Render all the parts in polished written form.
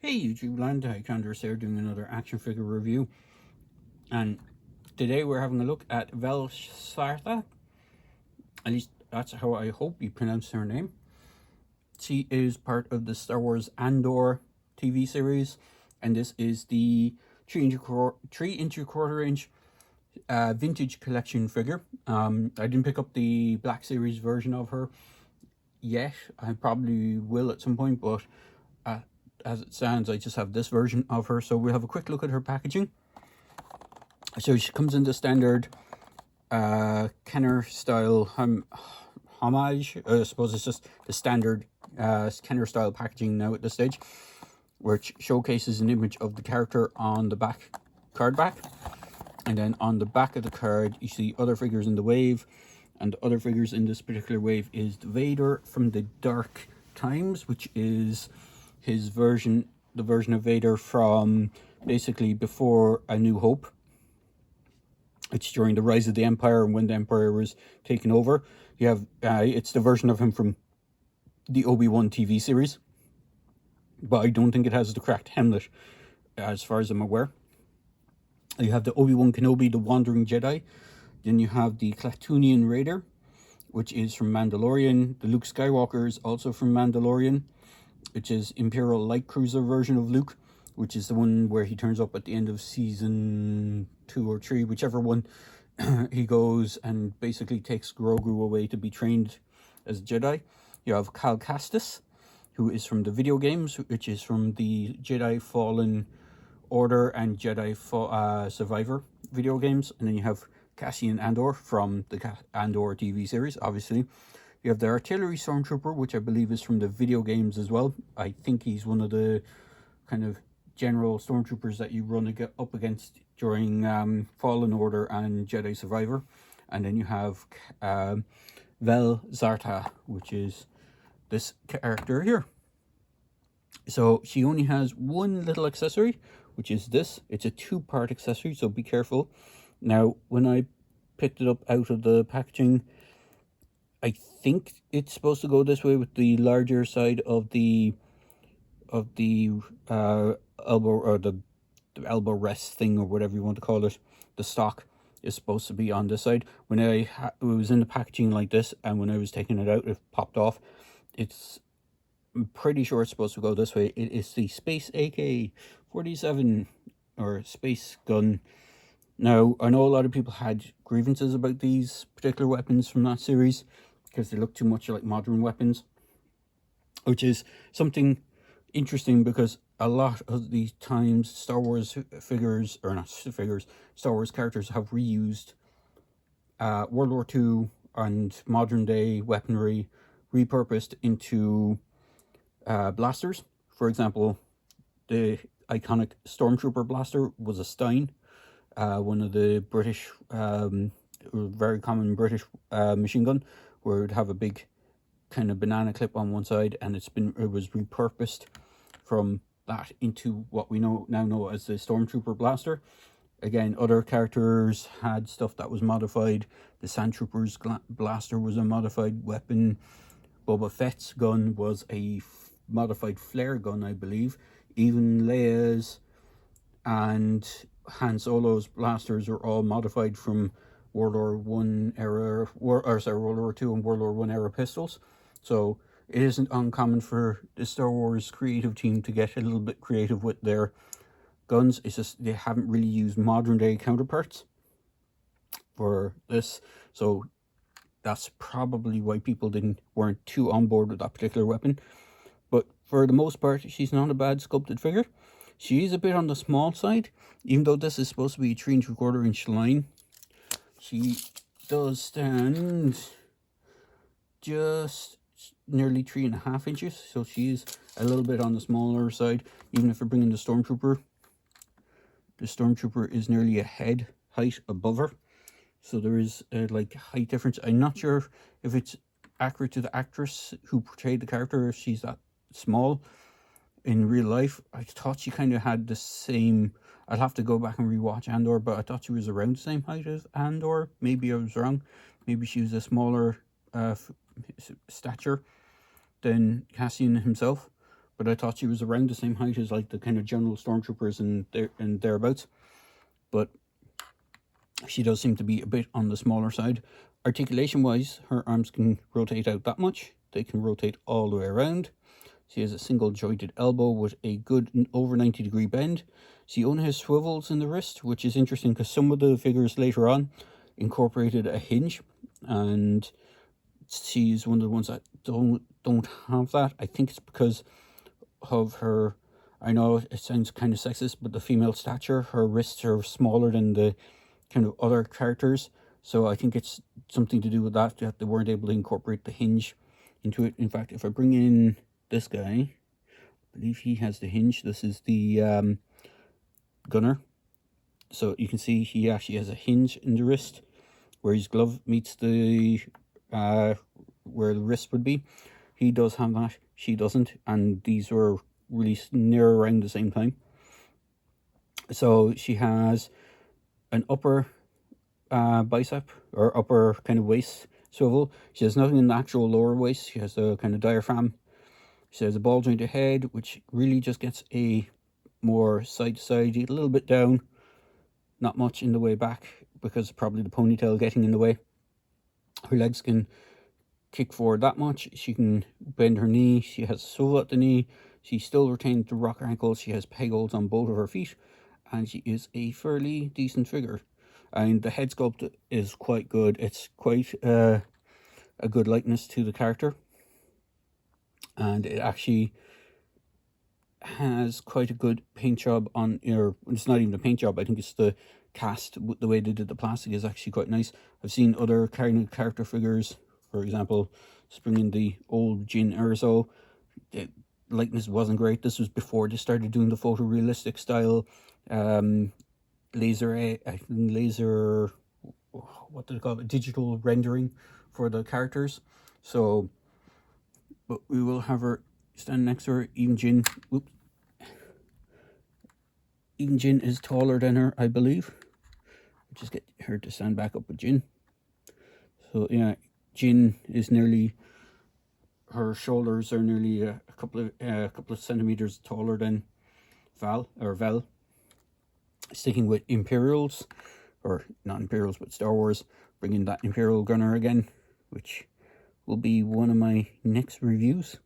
Hey YouTube land, Andrews here doing another action figure review, and today we're having a look at Vel Sartha. At least that's how I hope you pronounce her name. She is part of the Star Wars Andor TV series, and this is the 3 inch quarter inch vintage collection figure. I didn't pick up the Black Series version of her yet. I probably will at some point, but as it stands, I just have this version of her. So we'll have a quick look at her packaging. So she comes in the standard Kenner style homage. I suppose it's just the standard Kenner style packaging now at this stage, which showcases an image of the character on the back card back, and then on the back of the card you see other figures in the wave, and the other figures in this particular wave is the Vader from the Dark Times, which is his version, the version of Vader from basically before A New Hope. It's during the rise of the Empire and when the Empire was taken over. You have it's the version of him from the Obi-Wan TV series, but I don't think it has the correct helmet as far as I'm aware. You have the Obi-Wan Kenobi, the Wandering Jedi. Then you have the Klatooinian Raider, which is from Mandalorian. The Luke Skywalker is also from Mandalorian, which is Imperial Light Cruiser version of Luke, which is the one where he turns up at the end of season 2 or 3, whichever one. He goes and basically takes Grogu away to be trained as a Jedi. You have Cal Kestis, who is from the video games, which is from the Jedi Fallen Order and Jedi Survivor video games. And then you have Cassian Andor from the Andor TV series, obviously. You have the Artillery Stormtrooper, which I believe is from the video games as well. I think he's one of the kind of general stormtroopers that you run up against during Fallen Order and Jedi Survivor. And then you have Vel Sartha, which is this character here. So she only has one little accessory, which is this. It's a 2-part accessory, so be careful. Now, when I picked it up out of the packaging, I think it's supposed to go this way with the larger side of the elbow, or the elbow rest thing, or whatever you want to call it. The stock is supposed to be on this side. When it was in the packaging like this, and when I was taking it out, it popped off. I'm pretty sure it's supposed to go this way. It is the Space AK-47, or Space Gun. Now, I know a lot of people had grievances about these particular weapons from that series because they look too much like modern weapons, which is something interesting because a lot of the times Star Wars figures, or not figures, Star Wars characters have reused World War II and modern day weaponry repurposed into blasters. For example, the iconic Stormtrooper blaster was a Stein, one of the British, very common British machine gun, where it would have a big kind of banana clip on one side, and it was repurposed from that into what we now know as the Stormtrooper blaster. Again, other characters had stuff that was modified. The Sandtrooper's blaster was a modified weapon. Boba Fett's gun was a modified flare gun, I believe. Even Leia's and Han Solo's blasters are all modified from World War One era, World War II and World War One era pistols. So it isn't uncommon for the Star Wars creative team to get a little bit creative with their guns. It's just they haven't really used modern day counterparts for this. So that's probably why people weren't too on board with that particular weapon. But for the most part, she's not a bad sculpted figure. She is a bit on the small side, even though this is supposed to be a 3 3/4 inch line. She does stand just nearly 3.5 inches, so she is a little bit on the smaller side. Even if we're bringing the Stormtrooper is nearly a head height above her, so there is a like height difference. I'm not sure if it's accurate to the actress who portrayed the character, if she's that small in real life. I thought she kind of had the same. I'll have to go back and rewatch Andor, but I thought she was around the same height as Andor. Maybe I was wrong. Maybe she was a smaller stature than Cassian himself. but I thought she was around the same height as like the kind of general stormtroopers and thereabouts. But she does seem to be a bit on the smaller side. Articulation wise, her arms can rotate out that much. They can rotate all the way around. She has a single jointed elbow with a good over 90-degree bend. She only has swivels in the wrist, which is interesting because some of the figures later on incorporated a hinge, and she's one of the ones that don't have that. I think it's because of her, I know it sounds kind of sexist, but the female stature, her wrists are smaller than the kind of other characters. So I think it's something to do with that they weren't able to incorporate the hinge into it. In fact, if I bring in this guy, I believe he has the hinge. This is the gunner. So you can see he actually has a hinge in the wrist where his glove meets the where the wrist would be. He does have that, she doesn't, and these were released near around the same time. So she has an upper bicep or upper kind of waist swivel. She has nothing in the actual lower waist. She has a kind of diaphragm. She has a ball jointed head, which really just gets a more side to side, a little bit down, not much in the way back because probably the ponytail getting in the way. Her legs can kick forward that much. She can bend her knee. She has a swivel at the knee. She still retains the rocker ankles. She has peg holes on both of her feet, and she is a fairly decent figure. And the head sculpt is quite good. It's quite a good likeness to the character, and it actually has quite a good paint job on, or it's not even a paint job, I think it's the cast. The way they did the plastic is actually quite nice. I've seen other kind of character figures, for example, bringing the old Jin Erso, the likeness wasn't great. This was before they started doing the photorealistic style laser, what do they call it, digital rendering for the characters. So, but we will have her stand next to her. Even Jin is taller than her, I believe. Just get her to stand back up with Jin. So yeah, Jin is nearly, her shoulders are nearly a couple of centimeters taller than Vel. Sticking with Imperials, or not Imperials, but Star Wars, bringing that Imperial gunner again, which will be one of my next reviews.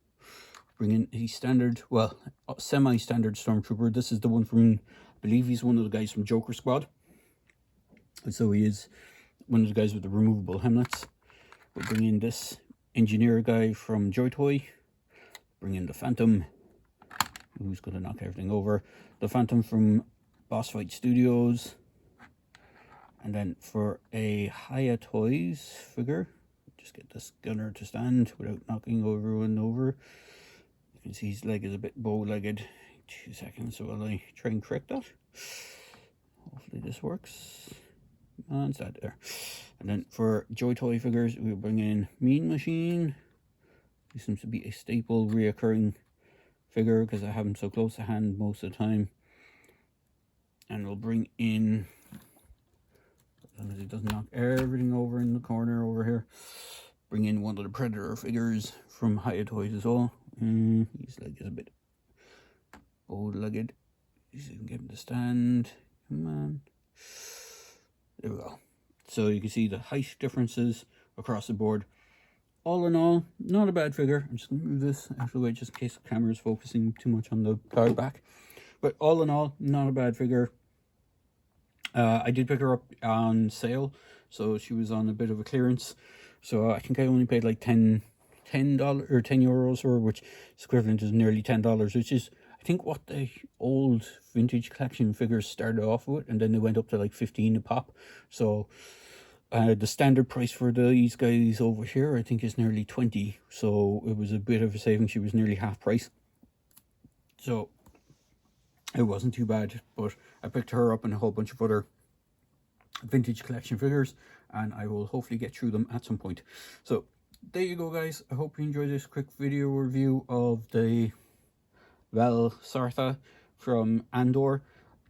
Bringing a standard, well, semi-standard Stormtrooper. This is the one from, I believe he's one of the guys from Joker Squad. So he is one of the guys with the removable helmets. We'll bring in this engineer guy from Joy Toy. Bring in the Phantom, who's going to knock everything over. The Phantom from Boss Fight Studios. And then for a Hiya Toys figure, just get this gunner to stand without knocking everyone over. You can see his leg is a bit bow-legged. 2 seconds, so I'll try and correct that. Hopefully this works. And it's that there. And then for Joy Toy figures, we'll bring in Mean Machine. He seems to be a staple, reoccurring figure because I have him so close to hand most of the time. And we'll bring in, as long as he doesn't knock everything over in the corner over here, bring in one of the Predator figures from Hiya Toys as well. His leg is a bit bow-legged. See if we can get him to stand. Come on. There we go. So you can see the height differences across the board. All in all, not a bad figure. I'm just going to move this out of the way just in case the camera is focusing too much on the card back. But all in all, not a bad figure. I did pick her up on sale, so she was on a bit of a clearance. So I think I only paid like $10 or €10 for her, which is equivalent to nearly $10, which is, I think, what the old vintage collection figures started off with, and then they went up to like 15 a pop. So the standard price for these guys over here, I think, is nearly 20. So it was a bit of a saving. She was nearly half price. So it wasn't too bad, but I picked her up and a whole bunch of other vintage collection figures, and I will hopefully get through them at some point. So there you go, guys. I hope you enjoyed this quick video review of the Vel Sartha from Andor.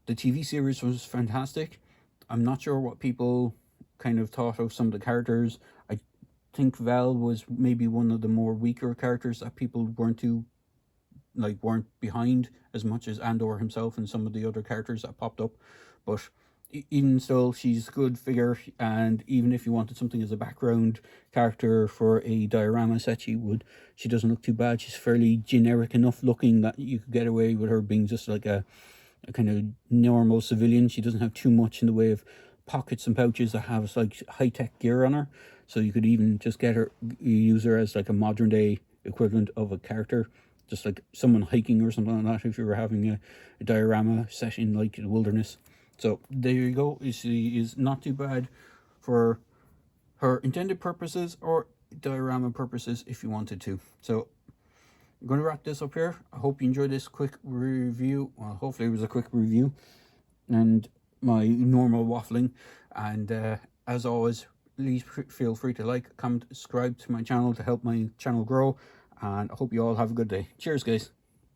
The TV series was fantastic. I'm not sure what people kind of thought of some of the characters. I think Vel was maybe one of the more weaker characters that people weren't too like weren't behind as much as Andor himself and some of the other characters that popped up. But even still, she's a good figure, and even if you wanted something as a background character for a diorama set, she doesn't look too bad. She's fairly generic enough looking that you could get away with her being just like a kind of normal civilian. She doesn't have too much in the way of pockets and pouches that have like high-tech gear on her, so you could even just use her as like a modern day equivalent of a character, just like someone hiking or something like that, if you were having a diorama session like the wilderness. So there you go. She is not too bad for her intended purposes or diorama purposes if you wanted to. So I'm going to wrap this up here. I hope you enjoyed this quick review. Well, hopefully it was a quick review and my normal waffling. And as always, please feel free to like, comment, subscribe to my channel to help my channel grow. And I hope you all have a good day. Cheers, guys.